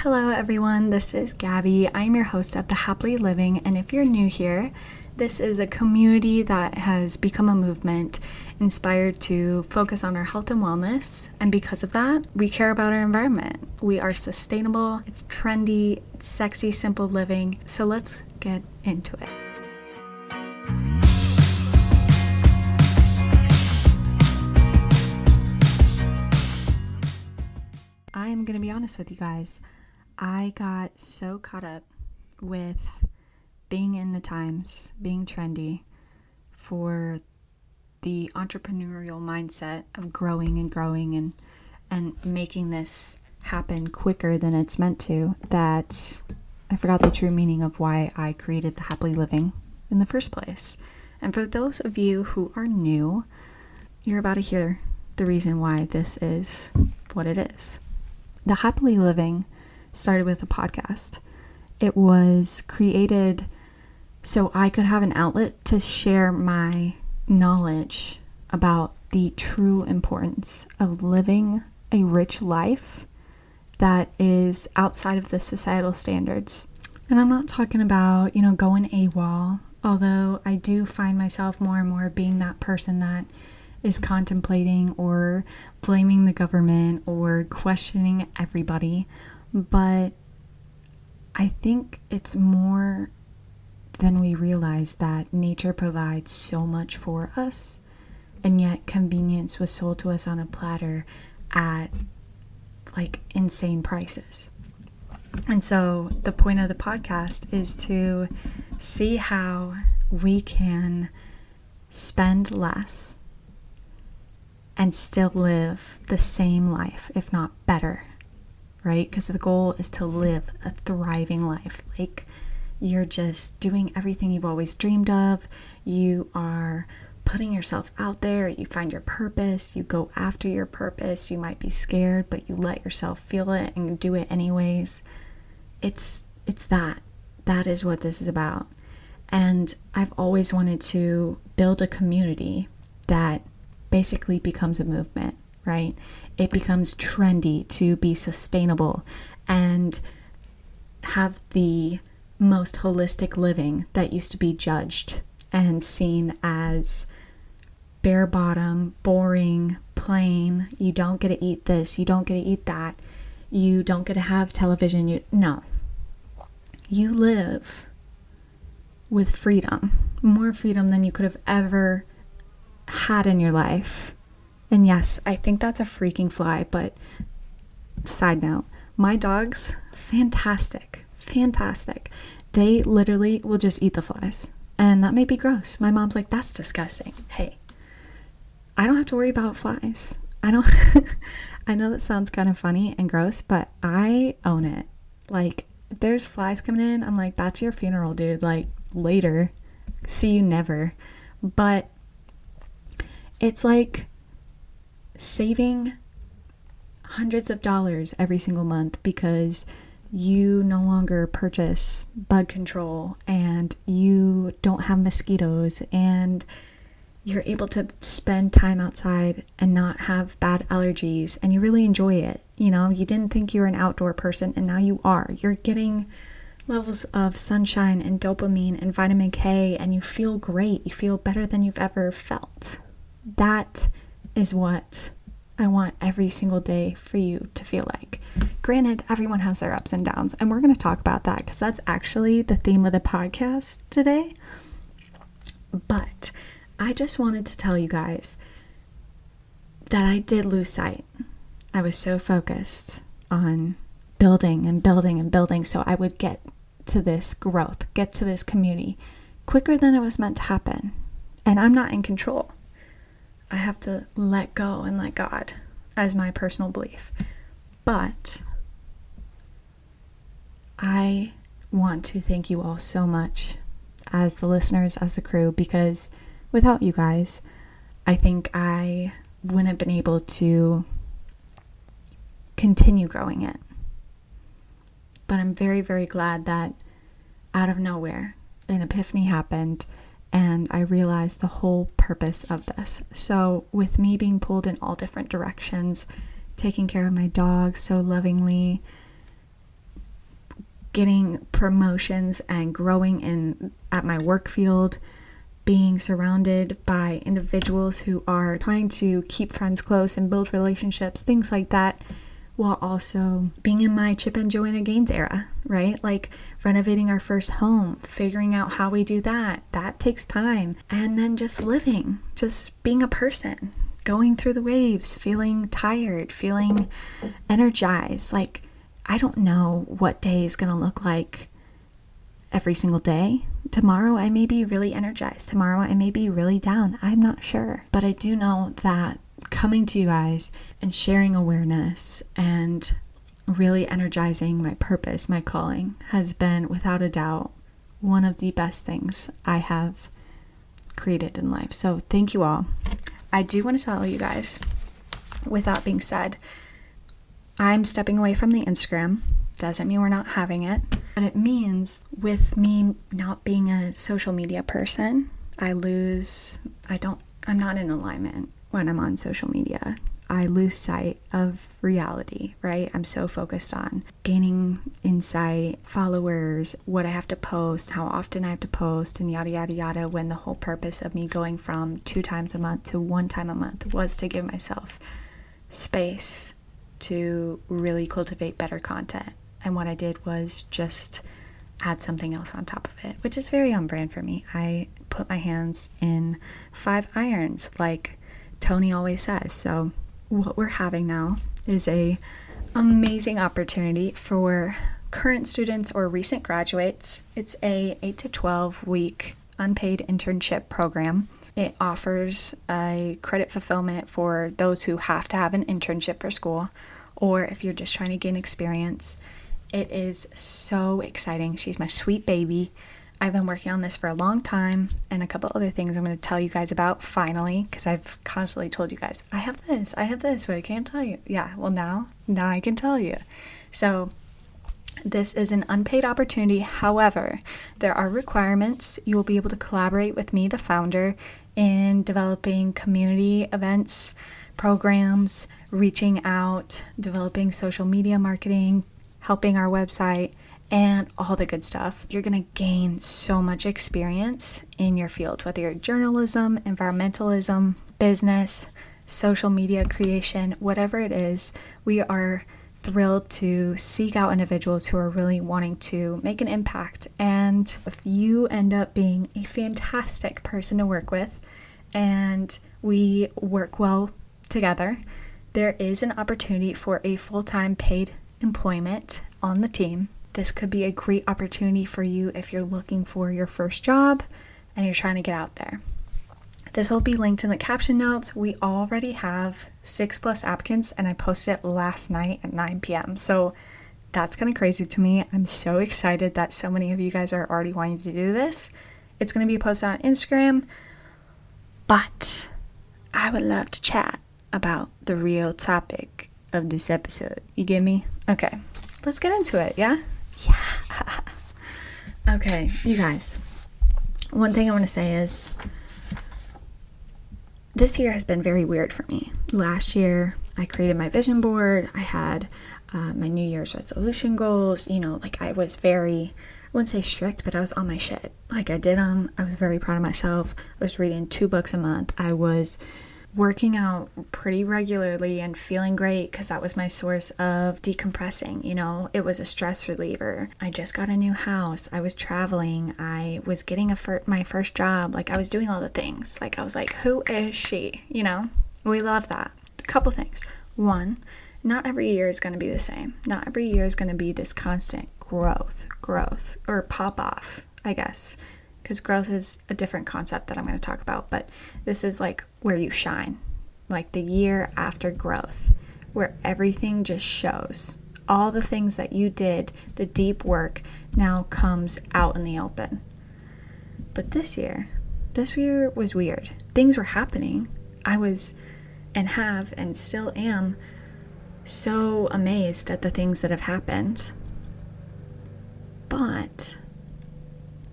Hello everyone, this is Gabby. I'm your host of The Happily Living, and if you're new here, this is a community that has become a movement inspired to focus on our health and wellness, and because of that, we care about our environment. We are sustainable, it's trendy, it's sexy, simple living, so let's get into it. I'm going to be honest with you guys. I got so caught up with being in the times, being trendy, for the entrepreneurial mindset of growing and making this happen quicker than it's meant to, that I forgot the true meaning of why I created the Happily Living in the first place. And for those of you who are new, you're about to hear the reason why this is what it is. The Happily Living started with a podcast. It was created so I could have an outlet to share my knowledge about the true importance of living a rich life that is outside of the societal standards. And I'm not talking about, going AWOL, although I do find myself more and more being that person that is contemplating or blaming the government or questioning everybody. But I think it's more than we realize that nature provides so much for us, and yet convenience was sold to us on a platter at insane prices. And so the point of the podcast is to see how we can spend less and still live the same life, if not better, right? Because the goal is to live a thriving life. Like, you're just doing everything you've always dreamed of. You are putting yourself out there. You find your purpose. You go after your purpose. You might be scared, but you let yourself feel it and do it anyways. It's that. That is what this is about. And I've always wanted to build a community that basically becomes a movement, right? It becomes trendy to be sustainable and have the most holistic living that used to be judged and seen as bare bottom, boring, plain. You don't get to eat this, you don't get to eat that, you don't get to have television. No. You live with freedom, more freedom than you could have ever had in your life. And yes, I think that's a freaking fly, but side note, my dogs, fantastic. They literally will just eat the flies, and that may be gross. My mom's like, that's disgusting. Hey, I don't have to worry about flies. I know that sounds kind of funny and gross, but I own it. Like, if there's flies coming in, I'm like, that's your funeral, dude. Like, later, see you never. But it's like saving hundreds of dollars every single month because you no longer purchase bug control and you don't have mosquitoes and you're able to spend time outside and not have bad allergies and you really enjoy it. You didn't think you were an outdoor person and now you are. You're getting levels of sunshine and dopamine and vitamin K and you feel great. You feel better than you've ever felt. That is what I want every single day for you to feel like. Granted, everyone has their ups and downs, and we're going to talk about that because that's actually the theme of the podcast today. But I just wanted to tell you guys that I did lose sight. I was so focused on building and building and building so I would get to this growth, get to this community quicker than it was meant to happen. And I'm not in control. I have to let go and let God as my personal belief. But I want to thank you all so much as the listeners, as the crew, because without you guys, I think I wouldn't have been able to continue growing it. But I'm very, very glad that out of nowhere, an epiphany happened and I realized the whole purpose of this. So with me being pulled in all different directions, taking care of my dog so lovingly, getting promotions and growing at my work field, being surrounded by individuals who are trying to keep friends close and build relationships, things like that, while also being in my Chip and Joanna Gaines era, right? Like renovating our first home, figuring out how we do that. That takes time. And then just living, just being a person, going through the waves, feeling tired, feeling energized. Like, I don't know what day is going to look like every single day. Tomorrow I may be really energized. Tomorrow I may be really down. I'm not sure. But I do know that coming to you guys and sharing awareness and really energizing my purpose, my calling, has been without a doubt one of the best things I have created in life. So thank you all. I do want to tell you guys, with that being said, I'm stepping away from the Instagram. Doesn't mean we're not having it, but it means with me not being a social media person, I'm not in alignment when I'm on social media. I lose sight of reality, right? I'm so focused on gaining insight, followers, what I have to post, how often I have to post, and yada, yada, yada, when the whole purpose of me going from 2 times a month to 1 time a month was to give myself space to really cultivate better content. And what I did was just add something else on top of it, which is very on brand for me. I put my hands in 5 irons, like Tony always says. So what we're having now is a amazing opportunity for current students or recent graduates. It's a 8 to 12 week unpaid internship program. It offers a credit fulfillment for those who have to have an internship for school, or if you're just trying to gain experience. It is so exciting. She's my sweet baby. I've been working on this for a long time, and a couple other things I'm going to tell you guys about finally, because I've constantly told you guys, I have this, but I can't tell you. Yeah, well now I can tell you. So this is an unpaid opportunity. However, there are requirements. You will be able to collaborate with me, the founder, in developing community events, programs, reaching out, developing social media marketing, helping our website, and all the good stuff. You're going to gain so much experience in your field, whether you're journalism, environmentalism, business, social media creation, whatever it is. We are thrilled to seek out individuals who are really wanting to make an impact. And if you end up being a fantastic person to work with and we work well together, there is an opportunity for a full-time paid employment on the team. This could be a great opportunity for you if you're looking for your first job and you're trying to get out there. This will be linked in the caption notes. We already have 6+ applicants, and I posted it last night at 9 p.m. So that's kind of crazy to me. I'm so excited that so many of you guys are already wanting to do this. It's going to be posted on Instagram, but I would love to chat about the real topic of this episode. You get me? Okay, let's get into it, yeah? Yeah. Okay, you guys, one thing I want to say is this year has been very weird for me. Last year, I created my vision board. I had my New Year's resolution goals. Like I was very, I wouldn't say strict, but I was on my shit. Like I did them. I was very proud of myself. I was reading 2 books a month. I was working out pretty regularly and feeling great because that was my source of decompressing. It was a stress reliever. I just got a new house. I was traveling. I was getting my first job. Like I was doing all the things. Like I was like, who is she? We love that. A couple things. One, not every year is going to be the same. Not every year is going to be this constant growth or pop off, I guess. Because growth is a different concept that I'm going to talk about, but this is like where you shine, like the year after growth, where everything just shows. All the things that you did, the deep work, now comes out in the open. But this year was weird. Things were happening. I was and have and still am so amazed at the things that have happened. But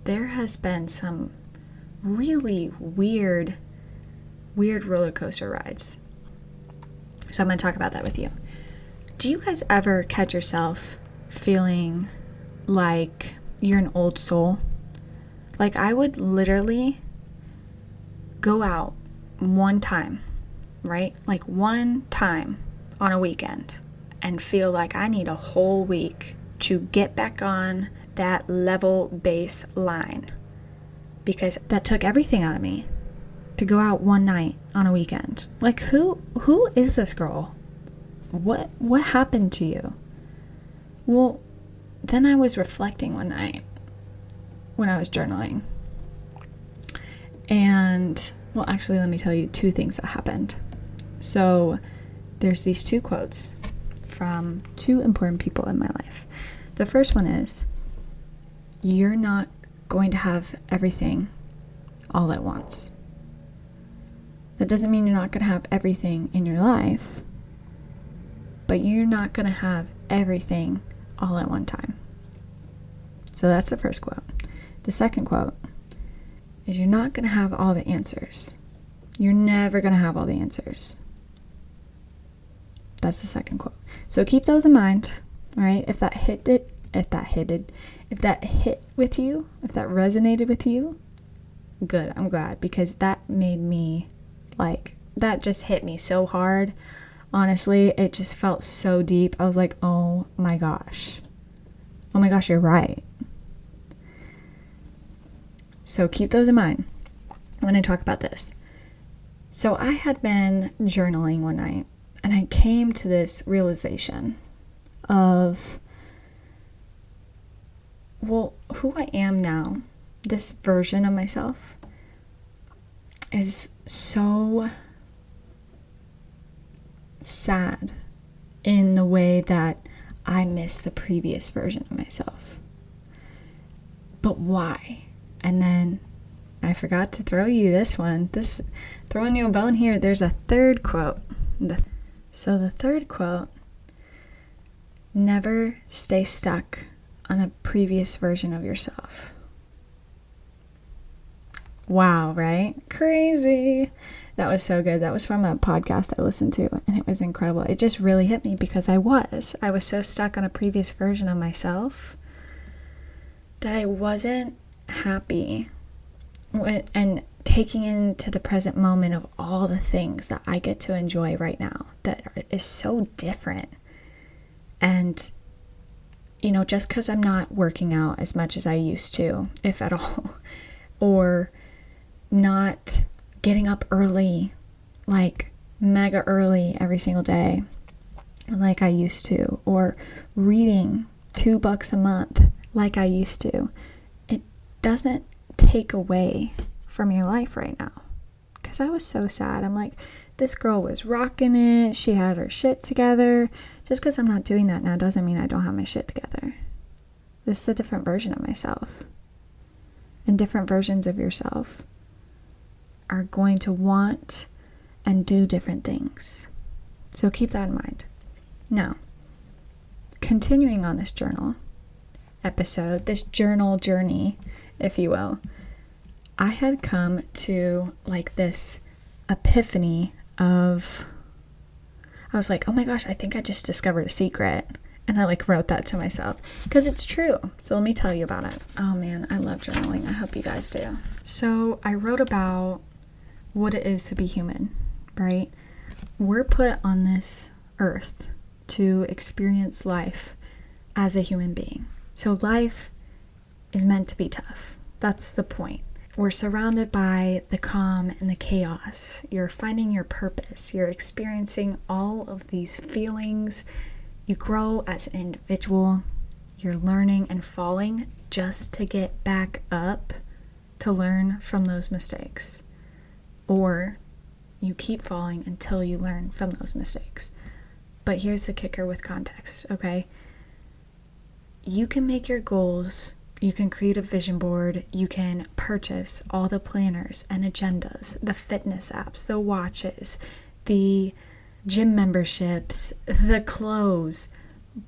there has been some really weird roller coaster rides. So I'm going to talk about that with you. Do you guys ever catch yourself feeling like you're an old soul. Like, I would literally go out one time, right? Like one time on a weekend and feel like I need a whole week to get back on that level baseline, because that took everything out of me to go out one night on a weekend. Like, who is this girl? What happened to you? Well, then I was reflecting one night when I was journaling. And, well, actually, let me tell you 2 things that happened. So there's these 2 quotes from 2 important people in my life. The first one is, you're not going to have everything all at once. That doesn't mean you're not going to have everything in your life, but you're not going to have everything all at one time. So that's the first quote. The second quote is, you're not going to have all the answers. You're never going to have all the answers. That's the second quote. So keep those in mind, all right? If that hit with you, if that resonated with you, good, I'm glad, because that made me, like, that just hit me so hard. Honestly, it just felt so deep. I was like, oh my gosh, you're right. So keep those in mind when I talk about this. So I had been journaling one night, and I came to this realization of, well, who I am now, this version of myself, is so sad in the way that I miss the previous version of myself. But why? And then I forgot to throw you this one. Throwing you a bone here. There's a third quote. So the third quote, never stay stuck on a previous version of yourself. Wow, right? Crazy. That was so good. That was from a podcast I listened to, and it was incredible. It just really hit me because I was so stuck on a previous version of myself that I wasn't happy and taking into the present moment of all the things that I get to enjoy right now that is so different. And, you know, just because I'm not working out as much as I used to, if at all, or not getting up early, like mega early every single day like I used to, or reading 2 books a month like I used to, it doesn't take away from your life right now. Because I was so sad. I'm like, this girl was rocking it. She had her shit together. Just because I'm not doing that now doesn't mean I don't have my shit together. This is a different version of myself. And different versions of yourself are going to want and do different things. So keep that in mind. Now, continuing on this journal episode, this journal journey, if you will, I had come to like this epiphany of, I was like, oh my gosh, I think I just discovered a secret. And I like wrote that to myself because it's true. So let me tell you about it. Oh man, I love journaling. I hope you guys do. So I wrote about what it is to be human, right? We're put on this earth to experience life as a human being. So life is meant to be tough. That's the point. We're surrounded by the calm and the chaos. You're finding your purpose. You're experiencing all of these feelings. You grow as an individual. You're learning and falling just to get back up to learn from those mistakes. Or you keep falling until you learn from those mistakes. But here's the kicker with context, okay? You can make your goals. You can create a vision board. You can purchase all the planners and agendas, the fitness apps, the watches, the gym memberships, the clothes,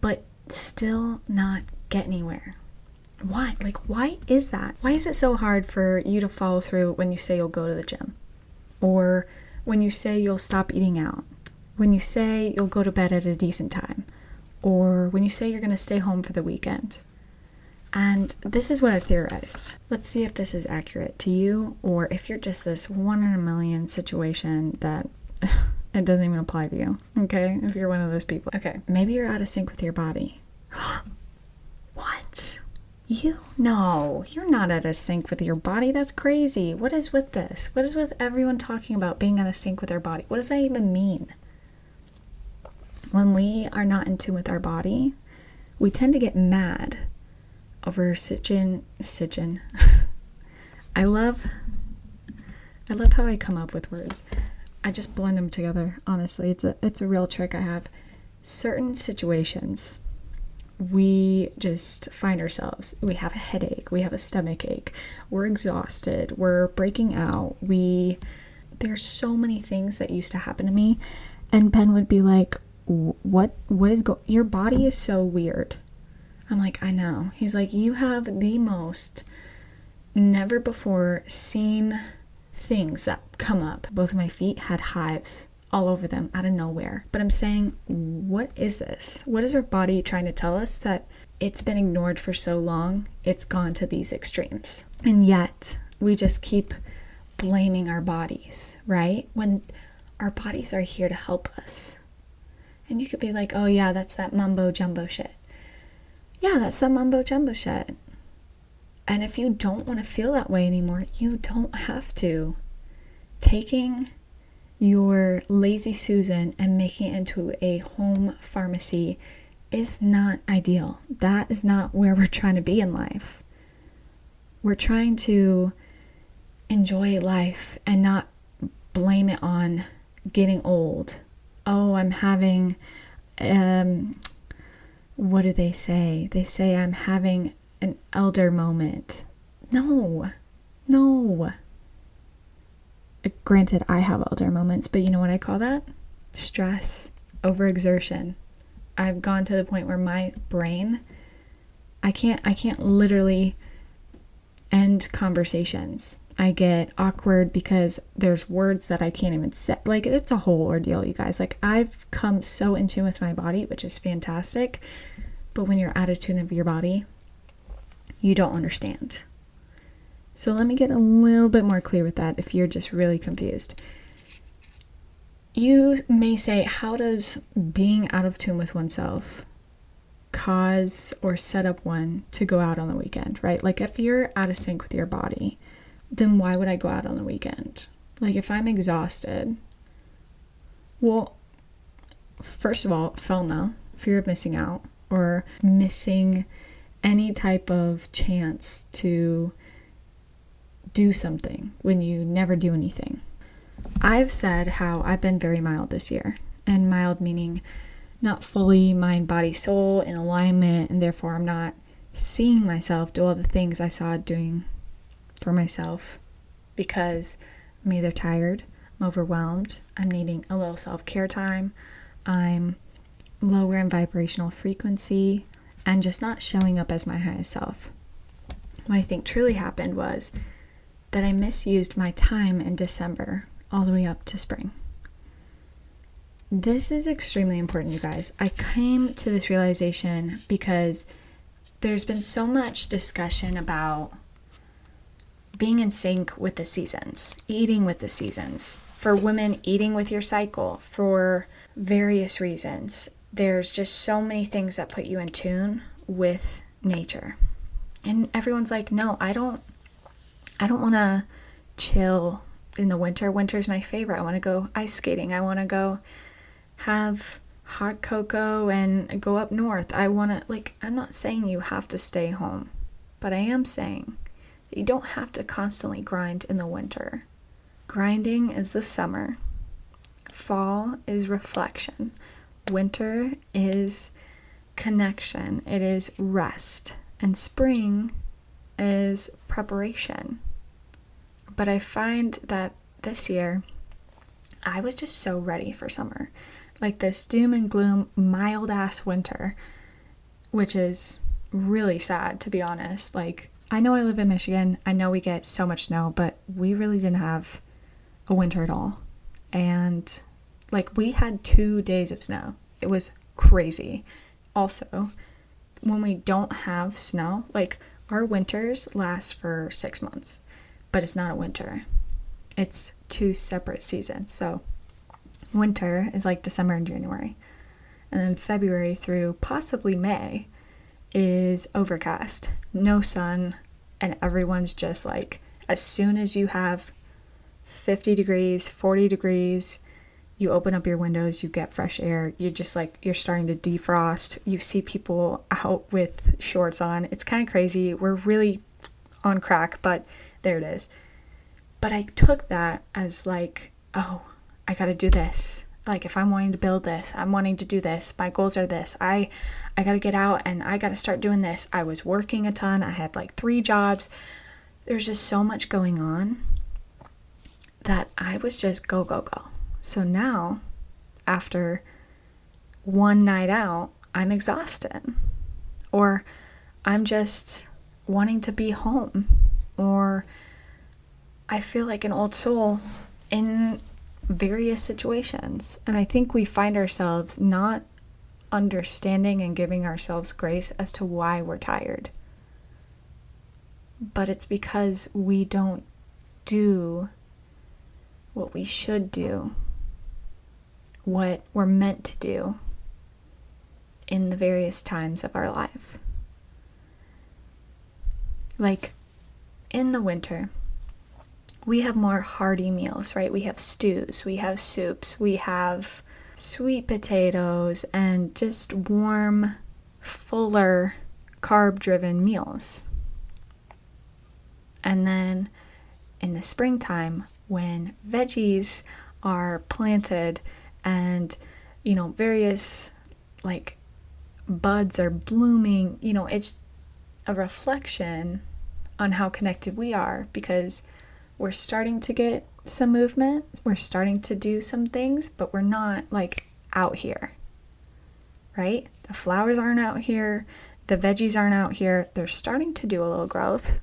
but still not get anywhere. Why? Like, why is that? Why is it so hard for you to follow through when you say you'll go to the gym? Or when you say you'll stop eating out? When you say you'll go to bed at a decent time? Or when you say you're going to stay home for the weekend? And this is what I've theorized. Let's see if this is accurate to you, or if you're just this 1 in a million situation that it doesn't even apply to you, okay? If you're one of those people. Okay, maybe you're out of sync with your body. What? No, you're not out of sync with your body. That's crazy. What is with this? What is with everyone talking about being out of sync with their body? What does that even mean? When we are not in tune with our body, we tend to get mad over sitchin. I love how I come up with words. I just blend them together, honestly. It's a real trick I have. Certain situations, we just find ourselves, we have a headache, we have a stomach ache, we're exhausted, we're breaking out, there's so many things that used to happen to me, and Ben would be like, what is your body is so weird. I'm like, I know. He's like, you have the most never before seen things that come up. Both of my feet had hives all over them out of nowhere. But I'm saying, what is this? What is our body trying to tell us that it's been ignored for so long? It's gone to these extremes. And yet we just keep blaming our bodies, right? When our bodies are here to help us. And you could be like, oh yeah, that's that mumbo jumbo shit. Yeah, that's some mumbo jumbo shit. And if you don't want to feel that way anymore, you don't have to. Taking your lazy Susan and making it into a home pharmacy is not ideal. That is not where we're trying to be in life. We're trying to enjoy life and not blame it on getting old. Oh, I'm having what do they say? They say I'm having an elder moment. No. Granted, I have elder moments, but you know what I call that? Stress, overexertion. I've gone to the point where my brain, I can't literally end conversations. I get awkward because there's words that I can't even say. Like, it's a whole ordeal, you guys. Like, I've come so in tune with my body, which is fantastic. But when you're out of tune of your body, you don't understand. So let me get a little bit more clear with that if you're just really confused. You may say, how does being out of tune with oneself cause or set up one to go out on the weekend, right? Like, if you're out of sync with your body, then why would I go out on the weekend? Like, if I'm exhausted, well, first of all, FOMO, fear of missing out, or missing any type of chance to do something when you never do anything. I've said how I've been very mild this year, and mild meaning not fully mind, body, soul in alignment, and therefore I'm not seeing myself do all the things I saw doing for myself because I'm either tired, I'm overwhelmed, I'm needing a little self-care time, I'm lower in vibrational frequency, and just not showing up as my highest self. What I think truly happened was that I misused my time in December all the way up to spring. This is extremely important, you guys. I came to this realization because there's been so much discussion about being in sync with the seasons, eating with the seasons, for women eating with your cycle for various reasons. There's just so many things that put you in tune with nature. And everyone's like, no, I don't want to chill in the winter. Winter's my favorite. I want to go ice skating. I want to go have hot cocoa and go up north. I'm not saying you have to stay home, but I am saying that you don't have to constantly grind in the winter. Grinding is the summer. Fall is reflection. Winter is connection. It is rest. And spring is preparation. But I find that this year, I was just so ready for summer. Like this doom and gloom, mild ass winter, which is really sad, to be honest. Like, I know I live in Michigan. I know we get so much snow, but we really didn't have a winter at all. And like, we had 2 days of snow. It was crazy. Also, when we don't have snow, like our winters last for 6 months, but it's not a winter. It's 2 separate seasons. So winter is like December and January. And then February through possibly May is overcast, no sun, and everyone's just like, as soon as you have 50 degrees, 40 degrees, you open up your windows, you get fresh air, you're just like, you're starting to defrost. You see people out with shorts on. It's kind of crazy. We're really on crack, but there it is. But I took that as like, oh, I gotta do this. Like, if I'm wanting to build this, I'm wanting to do this, my goals are this, I gotta get out and I gotta start doing this. I was working a ton. I had like 3 jobs. There's just so much going on that I was just go, go, go. So now, after one night out, I'm exhausted. Or I'm just wanting to be home. Or I feel like an old soul in various situations. And I think we find ourselves not understanding and giving ourselves grace as to why we're tired. But it's because we don't do what we should do, what we're meant to do in the various times of our life. Like in the winter, we have more hearty meals, right? We have stews, we have soups, we have sweet potatoes, and just warm, fuller, carb-driven meals. And then in the springtime, when veggies are planted and, various like buds are blooming, it's a reflection on how connected we are, because we're starting to get some movement, we're starting to do some things, but we're not like out here, right? The flowers aren't out here, the veggies aren't out here. They're starting to do a little growth,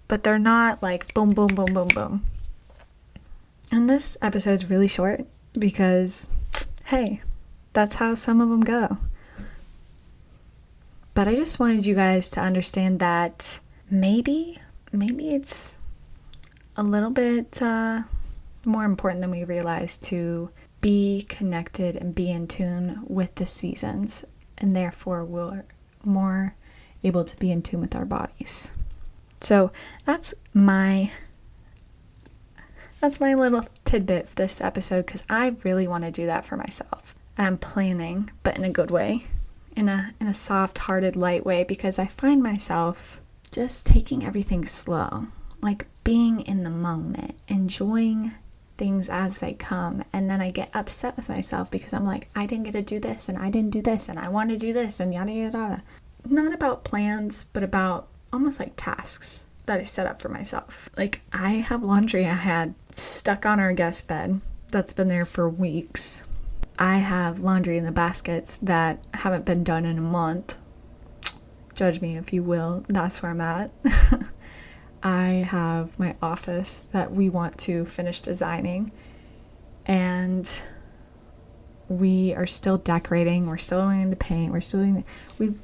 but they're not like boom, boom, boom, boom, boom. And this episode's really short because, hey, that's how some of them go. But I just wanted you guys to understand that maybe it's a little bit more important than we realize to be connected and be in tune with the seasons, and therefore we're more able to be in tune with our bodies. So that's my little tidbit for this episode, because I really want to do that for myself. And I'm planning, but in a good way, in a soft-hearted, light way, because I find myself just taking everything slow, like being in the moment, enjoying things as they come. And then I get upset with myself because I'm like, I didn't get to do this, and I didn't do this, and I want to do this, and yada yada yada. Not about plans, but about almost like tasks that I set up for myself. Like, I have laundry I had stuck on our guest bed that's been there for weeks. I have laundry in the baskets that haven't been done in a month. Judge me if you will, that's where I'm at. I have my office that we want to finish designing, and we are still decorating, we're still going to paint, we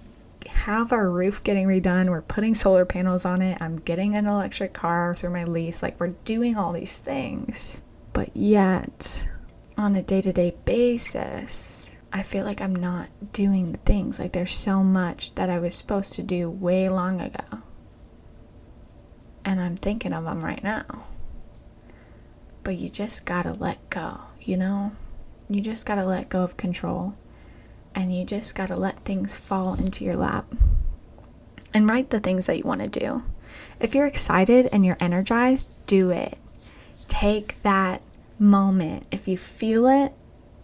have our roof getting redone, we're putting solar panels on it, I'm getting an electric car through my lease, like we're doing all these things. But yet, on a day-to-day basis, I feel like I'm not doing the things. Like, there's so much that I was supposed to do way long ago, and I'm thinking of them right now. But you just gotta let go, You just gotta let go of control, and you just gotta let things fall into your lap and write the things that you want to do. If you're excited and you're energized, do it. Take that moment. If you feel it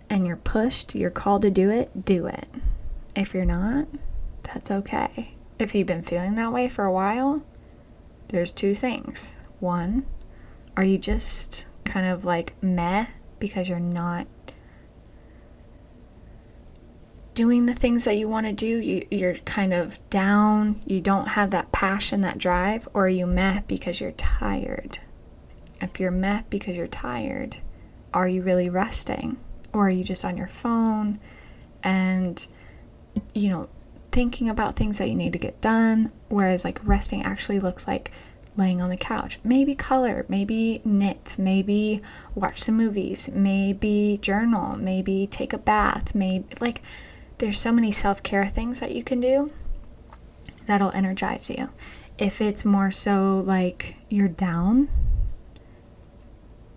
and you're pushed, you're called to do it, do it. If you're not, that's okay. If you've been feeling that way for a while, there's 2 things. 1, are you just kind of like meh because you're not doing the things that you want to do? You're kind of down, you don't have that passion, that drive? Or are you meh because you're tired? If you're meh because you're tired, are you really resting? Or are you just on your phone and, thinking about things that you need to get done, whereas like resting actually looks like laying on the couch. Maybe color, maybe knit, maybe watch some movies, maybe journal, maybe take a bath, maybe like there's so many self-care things that you can do that'll energize you. If it's more so like you're down,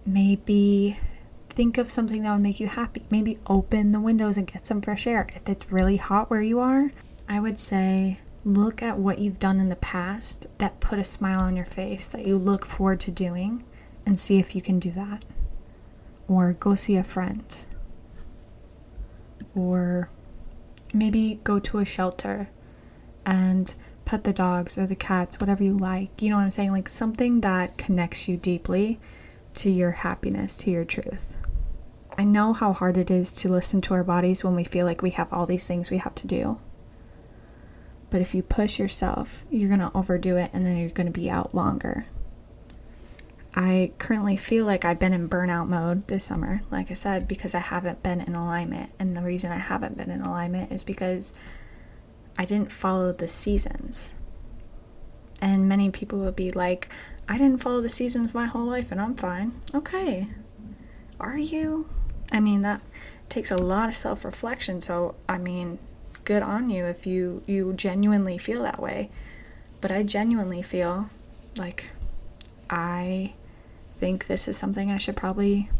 maybe think of something that would make you happy. Maybe open the windows and get some fresh air. If it's really hot where you are, I would say look at what you've done in the past that put a smile on your face that you look forward to doing and see if you can do that. Or go see a friend. Or maybe go to a shelter and pet the dogs or the cats, whatever you like. You know what I'm saying? Like something that connects you deeply to your happiness, to your truth. I know how hard it is to listen to our bodies when we feel like we have all these things we have to do. But if you push yourself, you're going to overdo it and then you're going to be out longer. I currently feel like I've been in burnout mode this summer, like I said, because I haven't been in alignment. And the reason I haven't been in alignment is because I didn't follow the seasons. And many people will be like, I didn't follow the seasons my whole life and I'm fine. Okay. Are you? I mean, that takes a lot of self-reflection. So, I mean, good on you if you genuinely feel that way. But I genuinely feel like I think this is something I should probably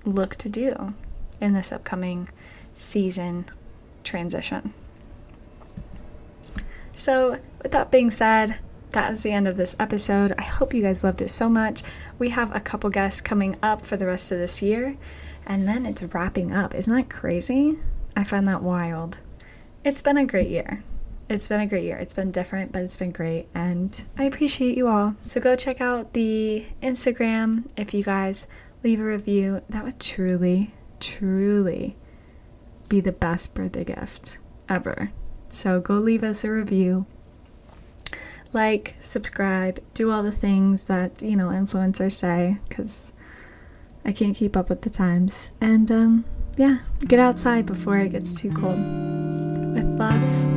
look to do in this upcoming season transition. So, with that being said, that is the end of this episode. I hope you guys loved it so much. We have a couple guests coming up for the rest of this year, and then it's wrapping up. Isn't that crazy? I find that wild. It's been a great year. It's been different, but it's been great, and I appreciate you all. So go check out the Instagram. If you guys leave a review, that would truly, truly be the best birthday gift ever. So go leave us a review. Like, subscribe, do all the things that, influencers say, because I can't keep up with the times. And, get outside before it gets too cold. With love.